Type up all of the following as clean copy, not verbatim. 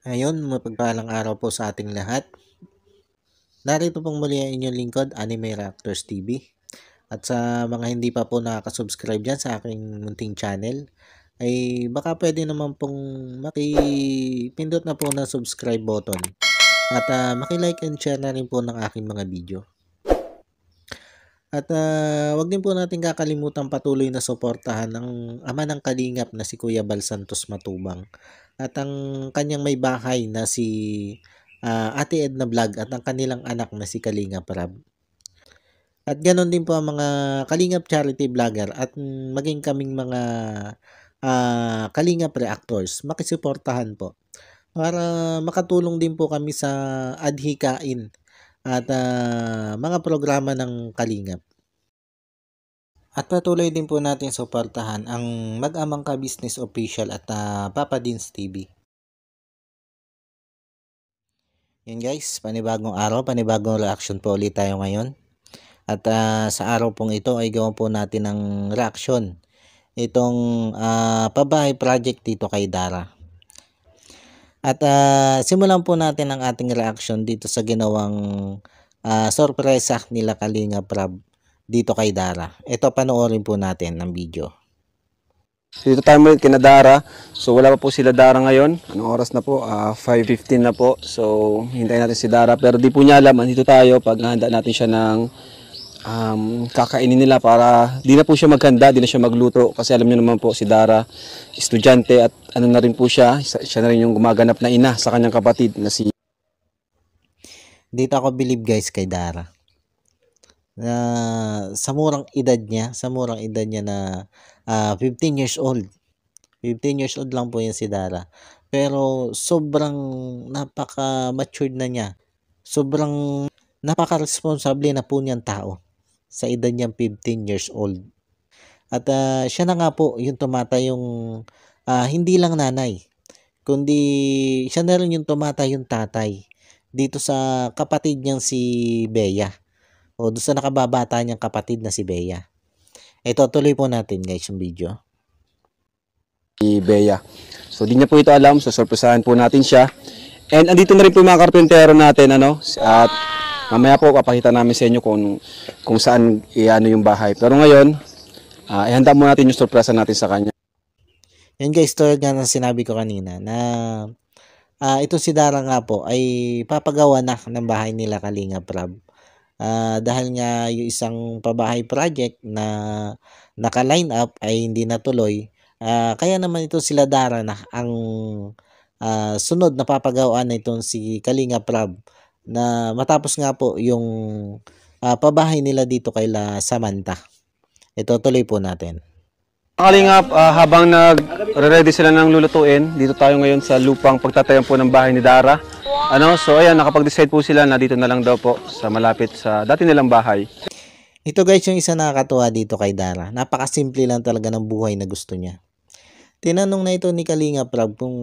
Ngayon, mapagpalang araw po sa ating lahat. Narito pong muli ang inyong lingkod, Anime Reactors TV. At sa mga hindi pa po nakaka-subscribe dyan sa aking munting channel, ay baka pwede naman pong makipindot na po ng subscribe button. At maki-like and share na rin po ng aking mga video. At wag din po natin kakalimutan patuloy na suportahan ng ama ng kalingap na si Kuya Bal Santos Matubang. At ang kanyang may bahay na si Ate Edna Vlog at ang kanilang anak na si Kalingap Rab. At ganon din po ang mga Kalingap charity vlogger at maging kaming mga Kalingap reactors. Makisuportahan po para makatulong din po kami sa adhikain at mga programa ng Kalingap. At patuloy din po natin suportahan ang Mag-amang Ka Business Official at Papa Dins TV. Yan guys, panibagong araw, panibagong reaction po ulit tayo ngayon. At sa araw pong ito ay gawin po natin ng reaction. Itong pabahay project dito kay Dara. At simulan po natin ang ating reaction dito sa ginawang sorpresa nila Kalingap Rab dito kay Dara. Ito, panoorin po natin ng video. Dito tayo muli kina Dara. So wala pa po sila Dara ngayon. Anong oras na po? 5:15 na po. So hintayin natin si Dara. Pero di po niya alam, andito tayo pag handa natin siya ng kakainin nila para di na po siya maghanda, di na siya magluto. Kasi alam niyo naman po si Dara, estudyante at ano na rin po siya. Siya na rin yung gumaganap na ina sa kanyang kapatid na si... Dito ako believe guys kay Dara. Sa murang edad niya na 15 years old. 15 years old lang po yan si Dara. Pero sobrang napaka-matured na niya. Sobrang napaka-responsable na po niyang tao sa edad niyang 15 years old. At siya na nga po yung tumatay yung hindi lang nanay, kundi siya na rin yung tumatay yung tatay dito sa kapatid niyang si Bea. O doon sa nakababata niyang kapatid na si Bea. Ito, tuloy po natin guys yung video. Si Bea. So di niya po ito alam, so surpresahan po natin siya. And andito na rin po yung mga karpentero natin, ano? At mamaya po papakita namin sa inyo kung saan iano yung bahay. Pero ngayon, ihanda mo natin yung surpresa natin sa kanya. Yan guys, tulad nga ng sinabi ko kanina na ito si Dara nga po ay papagawa na ng bahay nila Kalingap Rab. Dahil nga yung isang pabahay project na naka-line up ay hindi natuloy, kaya naman ito sila Dara na ang sunod na papagawaan na itong si Kalingap Rab na matapos nga po yung pabahay nila dito kay La Samantha. Ito, tuloy po natin. Kalingap, habang nag-ready sila ng lulutuin, dito tayo ngayon sa lupang pagtatayan po ng bahay ni Dara. So ayan, nakapag-decide po sila na dito na lang daw po sa malapit sa dati nilang bahay. Ito guys, yung isa nakakatuwa dito kay Dara. Napakasimple lang talaga ng buhay na gusto niya. Tinanong na ito ni Kalingap Rab kung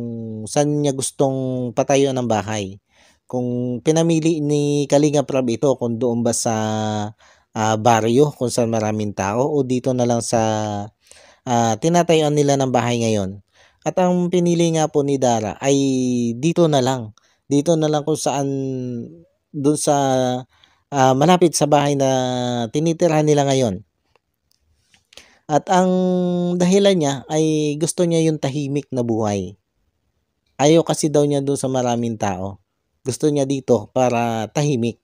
saan niya gustong patayuan ng bahay. Kung pinamili ni Kalingap Rab ito, kung doon ba sa baryo kung saan maraming tao o dito na lang sa tinatayuan nila ng bahay ngayon. At ang pinili nga po ni Dara ay dito na lang. Dito na lang kung saan doon sa malapit sa bahay na tinitirhan nila ngayon. At ang dahilan niya ay gusto niya yung tahimik na buhay. Ayaw kasi daw niya doon sa maraming tao. Gusto niya dito para tahimik.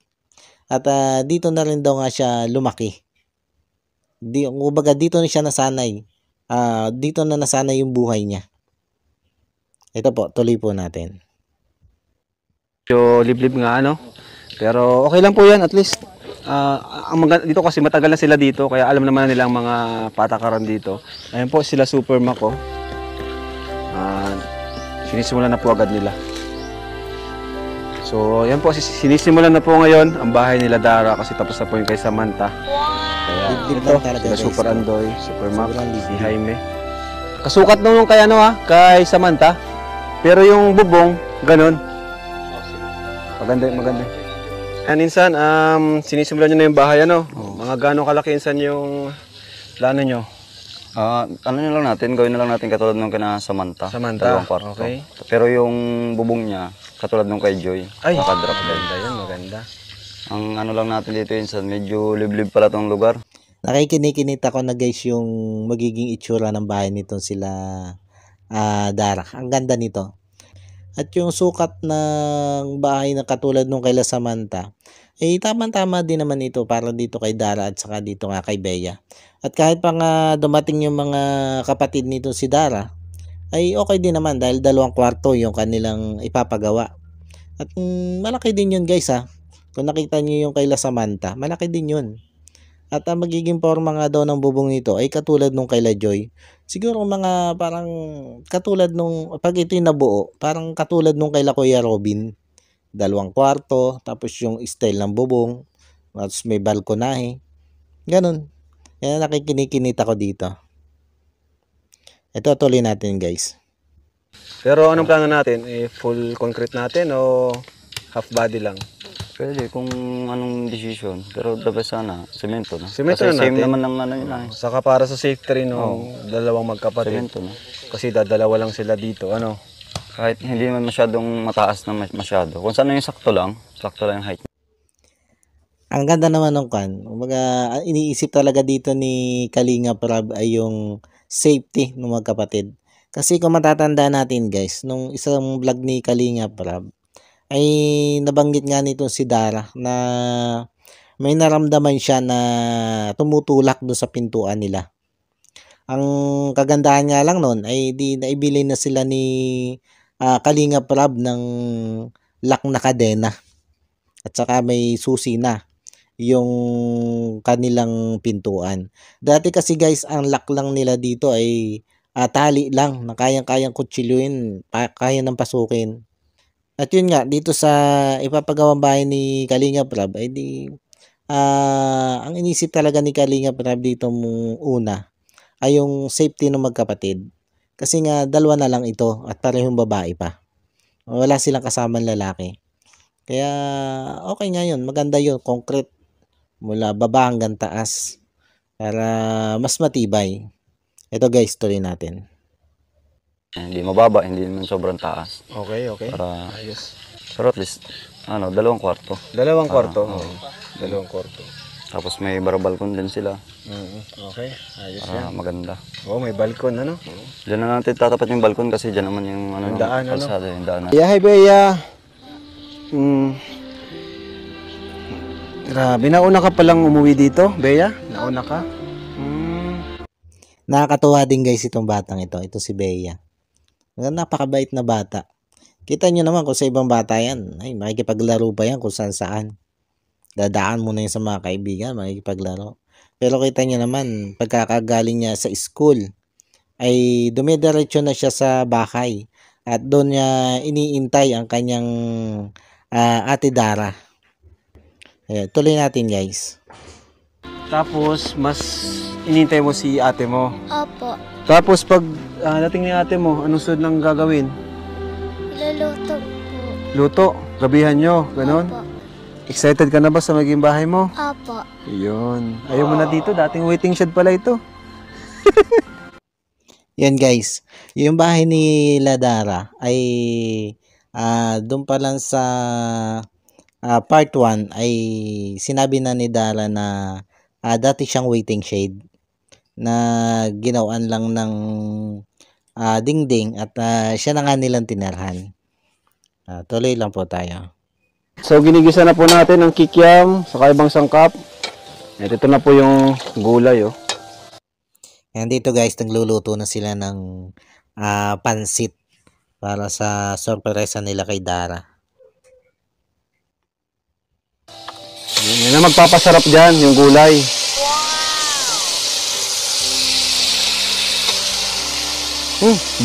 At dito na rin daw nga siya lumaki. Kumbaga dito na siya nasanay. Dito na nasanay yung buhay niya. Ito po, tuloy po natin. So liblib nga ano. Pero okay lang po 'yan at least. Dito kasi matagal na sila dito kaya alam naman nila ang mga patakaran dito. Ayun po sila Super Mac oh. Sinisimulan na po agad nila. So yan po, sinisimulan na po ngayon ang bahay nila Dara kasi tapos na po yung kay Samantha. Kaya ito, sila Super Andoy, Super Mac, si Jaime. Kasukat nung kay kay Samantha. Pero yung bubong, ganun. Maganda. And insan, sinisimulan nyo na yung bahay, Mga gano'ng kalaki insan yung plano nyo? Ano na lang natin, gawin na lang natin katulad nung kina Samantha. Samantha, 2 kwarto. okay. Pero yung bubong niya, katulad nung kay Joy, Ay, naka-drop din. maganda yan, maganda. Ang ano lang natin dito yun, medyo liblib pala tong lugar. Nakikinikinita ko na guys yung magiging itsura ng bahay nito sila Dara. Ang ganda nito. At yung sukat ng bahay na katulad nung kay Samantha, eh tama-tama din naman ito para dito kay Dara at saka dito nga kay Bea. At kahit pa nga dumating yung mga kapatid nito si Dara, ay okay din naman dahil 2 kwarto yung kanilang ipapagawa. At malaki din yun guys ha. Kung nakita niyo yung kay Samantha, malaki din yun. At ang magiging forma nga daw ng bubong nito ay katulad nung kay Joy. Siguro mga parang katulad nung, pag ito yung nabuo, parang katulad nung kay Kuya Robin. 2 kwarto, tapos yung style ng bubong, tapos may balkonahe. Ganun. Kaya nakikinikinita ko dito. Ito tuloy natin guys. Pero anong plano natin? Full concrete natin o half body lang? Pwede kung anong decision. Pero dapat sana, semento na. Semento Kasi na same natin. naman ng ano yun ay. Saka para sa safety rin ng dalawang magkapatid. Semento na. Kasi dadalawa lang sila dito, ano? Kahit hindi naman masyadong mataas na masyado. Kung saan yung sakto lang yung height. Ang ganda naman ng kan. Kumbaga, iniisip talaga dito ni Kalinga Prab ay yung safety ng magkapatid. Kasi kung matatanda natin guys, nung isang vlog ni Kalinga Prab, ay nabanggit nga nito si Dara na may naramdaman siya na tumutulak doon sa pintuan nila. Ang kagandahan nga lang noon ay di naibili na sila ni Kalinga Prab ng lock na kadena. At saka may susi na yung kanilang pintuan. Dati kasi guys, ang lock lang nila dito ay tali lang na kayang-kayang kutsilyuin, kaya nang pasukin. At yun nga, dito sa ipapagawang bahay ni Kalinga Prab, ay di, ang inisip talaga ni Kalinga Prab dito mong una, ay yung safety ng magkapatid. Kasi nga, 2 na lang ito at parehong babae pa. Wala silang kasamang lalaki. Kaya, okay nga yun. Maganda yun, concrete. Mula baba hanggang taas. Para mas matibay. Ito guys, tuloy natin. Hindi mababa, hindi naman sobrang taas. Okay. Para, Ayos. pero at least, 2 kwarto. 2 kwarto. Oo. 2 kwarto. Tapos may balkon din sila. Okay, ayos Para yan. maganda. May balkon, ano? Diyan na natin tatapat yung balkon kasi diyan naman yung ano, Yung daan, ano? kalsada, yung daan. Hi, Bea. Grabe, nauna ka palang umuwi dito, Bea? Nauna ka? Nakakatuwa din guys itong batang ito. Ito si Bea. Napakabait na bata. Kita nyo naman kung sa ibang bata yan. Ay, makikipaglaro pa yan kung saan saan. Dadaan mo na yun sa mga kaibigan, makikipaglaro. Pero kita nyo naman, pagkakagaling niya sa school, ay dumidiretso na siya sa bahay. At doon niya iniintay ang kanyang ate Dara. Ayan, tuloy natin guys. Tapos, mas inintay mo si ate mo. Opo. Tapos, pag dating ni ate mo, anong sunod nang gagawin? Luluto po. Luto, gabihan nyo, ganon. Opo. Excited ka na ba sa maging bahay mo? Opo. Yun. Ayaw mo na dito, dating waiting shed pala ito. Yan guys, yung bahay ni Dara ay doon pa lang sa part 1 ay sinabi na ni Dara na dati siyang waiting shade na ginawan lang ng dingding at siya na nga nilang tinirhan. Tuloy lang po tayo. So, ginigisa na po natin ang kikiam sa ibang sangkap. At ito na po yung gulay, oh. And dito guys, nagluluto na sila ng pansit para sa sorpresa nila kay Dara. Yan na magpapasarap dyan, yung gulay.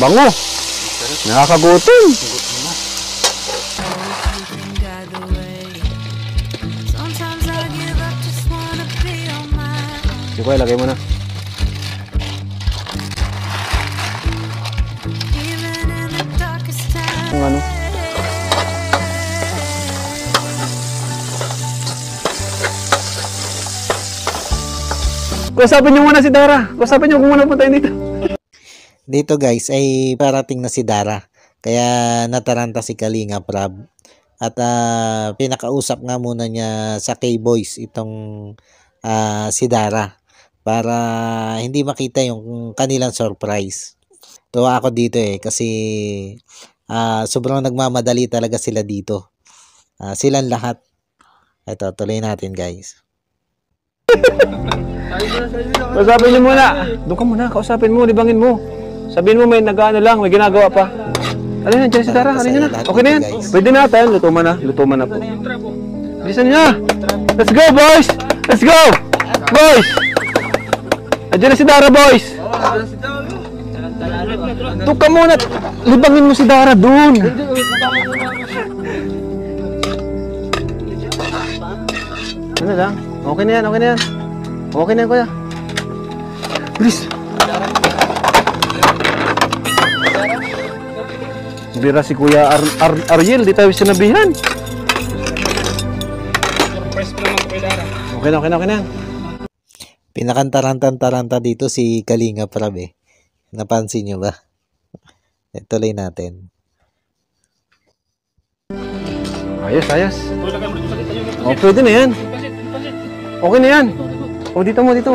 Bango. Nakakagutom. Sige ko, ilagay mo na. Kung ano. Kausapin niyo muna si Dara. Kausapin niyo kung muna puntayin dito. Dito guys ay parating na si Dara. Kaya nataranta si Kalinga Prab. At pinakausap nga muna niya sa K-Boys itong si Dara para hindi makita yung kanilang surprise. Tuwa ako dito kasi sobrang nagmamadali talaga sila dito. Silang lahat. Ito, tuloy natin guys. Kausapin niyo muna. Doon ka muna, kausapin mo, libangin mo. Sabihin mo may nag-ano lang, may ginagawa pa. Alin na, dyan si Dara, alin na. Okay na yan. Pwede na ata yan, lutuman na po. Bilisan niya. Let's go, boys! Let's go! Boys! Andiyan na si Dara, boys! Doon ka muna. Libangin mo si Dara, doon. Ano lang? Okay na yan, okay na yan. Okay na yan, kuya. Bilis. Bira si Kuya Ariel, di tayo sinabihan. Okay na. Pinakantaranta dito si Kalinga Prab Napansin nyo ba? Tuloy natin. Ayos. Oh, pwede na yan. Okay na yan. Oh, dito mo. Di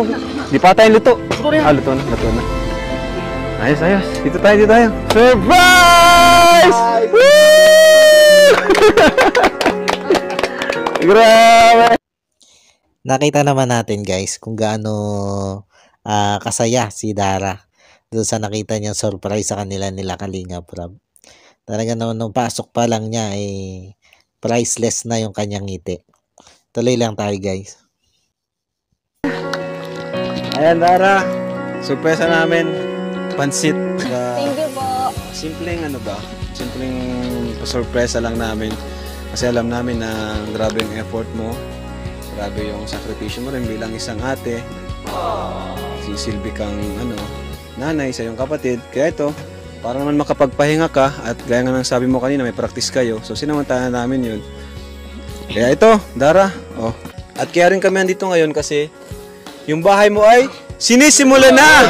pa tayo luto. Luto na. Ayos. Dito tayo. Surprise! Woo! Grabe! Nakita naman natin guys kung gaano kasaya si Dara doon sa nakita niyang surprise sa kanila nila Kalinga Prab. Talaga naman nung pasok pa lang niya priceless na yung kanyang ngiti. Tuloy lang tayo guys. Ayan, Dara. Surpresa namin. Pansit. Thank you po. Simpleng sorpresa lang namin. Kasi alam namin na grabe yung effort mo. Grabe yung sakripisyo mo rin bilang isang ate. Sisilbi kang nanay sa iyong kapatid. Kaya ito, para naman makapagpahinga ka at gaya nga ng sabi mo kanina, may practice kayo. So sinamantahan namin yun. Kaya ito, Dara. At kaya rin kami andito ngayon kasi yung bahay mo ay sinisimula na!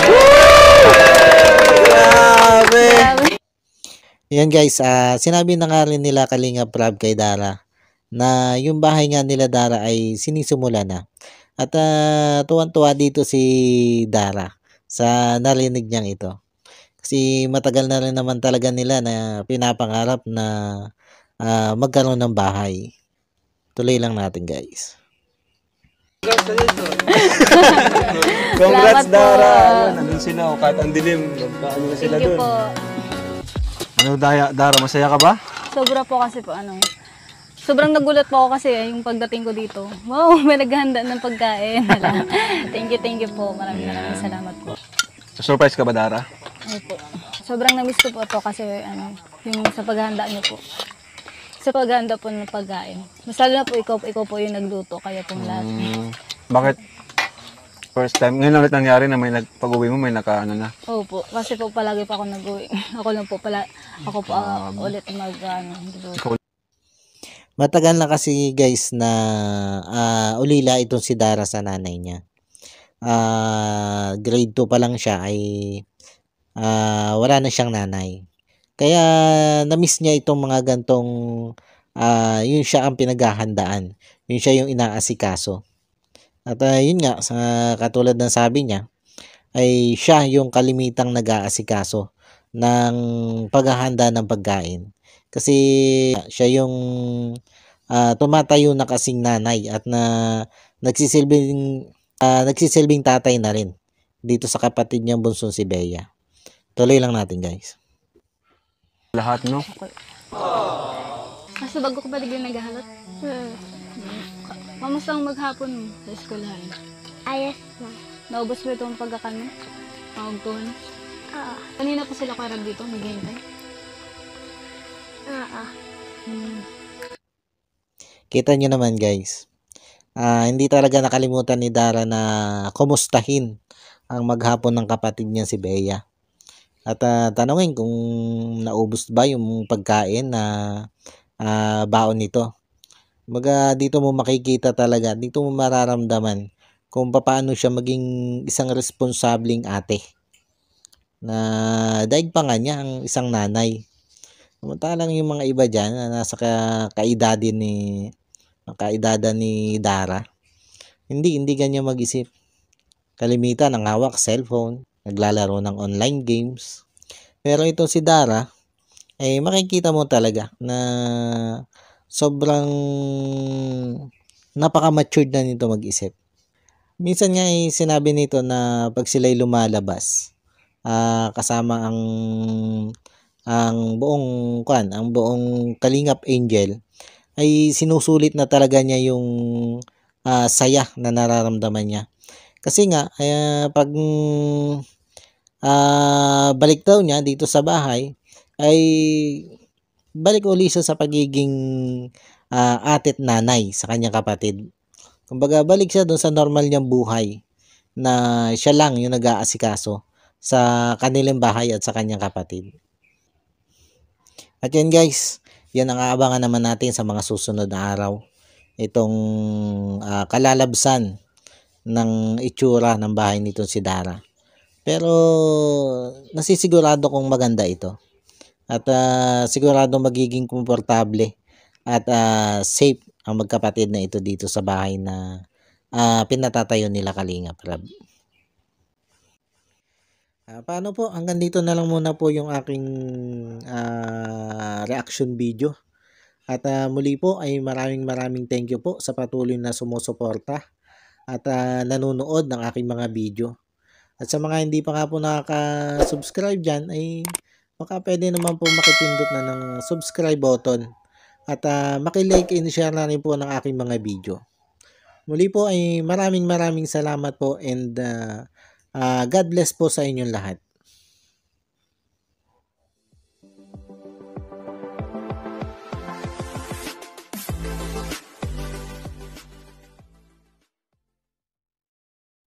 Grabe! Yan guys, sinabi na nga rin nila Kalinga Prab kay Dara na yung bahay nga nila Dara ay sinisimula na. At tuwan-tuwa dito si Dara sa narinig niyang ito. Kasi matagal na rin naman talaga nila na pinapangarap na magkaroon ng bahay. Tuloy lang natin guys. Congrats, Salamat po. Dara! Nandun sila, kahit ang dilim. Paano na sila Thank you dun? po. Dara, masaya ka ba? Sobra po kasi po sobrang nagulat po ako kasi yung pagdating ko dito. Wow, may naghahanda ng pagkain. Thank you po. Maraming salamat po. Surprise ka ba, Dara? Opo. Sobrang na-miss ko po ito kasi yung sa paghahanda niyo po. Sa paghahanda po ng pagkain. Mas lalo na po ikaw po yung nagluto, kaya pong lahat. Bakit? First time, ngayon lang ulit nangyari na may pag-uwi mo, may na. Opo, kasi po palagi pa ako nag-uwi. Ako po ulit mag-luto. Matagal na kasi guys na ulila itong si Dara sa nanay niya. Grade 2 pa lang siya ay wala na siyang nanay. Kaya na-miss niya itong mga gantong yun siya ang pinaghahandaan. Yun siya yung inaasikaso. At yun nga, sa katulad ng sabi niya, ay siya yung kalimitang nag-aasikaso ng paghahanda ng pagkain. Kasi siya yung tumatayo na kasing nanay at na nagsisilbing tatay na rin dito sa kapatid niyang bunsong si Bea. Tuloy lang natin guys. Lahat, no? Kasi bago ko ba yung naghahalot? Kamusta ang maghapon mo sa eskwelahan? Ayos na. Naubos ba itong pagkakan mo? Pangagtuhan? Oo. Kanina pa sila karag dito, naghihintay. Oo. Kita nyo naman guys. Hindi talaga nakalimutan ni Dara na kumustahin ang maghapon ng kapatid niya si Bea. At tanungin kung naubos ba yung pagkain na baon nito. Dito mo makikita talaga, dito mo mararamdaman kung paano siya maging isang responsabling ate na daig pa nga niya ang isang nanay. Samantalang yung mga iba dyan na nasa kaedadan ni Dara, hindi ganyan mag-isip. Kalimitan ang hawak cellphone, naglalaro ng online games. Pero ito si Dara, ay makikita mo talaga na sobrang napaka-matured na nito mag-isip. Minsan nga ay sinabi nito na pag sila'y lumalabas, kasama ang buong Kalingap Angel, ay sinusulit na talaga niya yung saya na nararamdaman niya. Kasi nga, pag balik daw niya dito sa bahay, ay balik uli siya sa pagiging ate at nanay sa kanyang kapatid. Kumbaga, balik siya doon sa normal niyang buhay na siya lang yung nag-aasikaso sa kanilang bahay at sa kanyang kapatid. At yan guys, yan ang aabangan naman natin sa mga susunod na araw. Itong kalalabsan ng itsura ng bahay nito si Dara. Pero nasisigurado kong maganda ito. At sigurado magiging komportable at safe ang magkapatid na ito dito sa bahay na pinatatayo nila Kalingap Rab. Paano po? Hanggang dito na lang muna po yung aking reaction video. At muli po ay maraming thank you po sa patuloy na sumusuporta at nanonood ng aking mga video. At sa mga hindi pa nga po nakaka-subscribe dyan ay baka pwede naman po makipindot na ng subscribe button at makilike and share na rin po ng aking mga video. Muli po ay maraming salamat po and God bless po sa inyong lahat.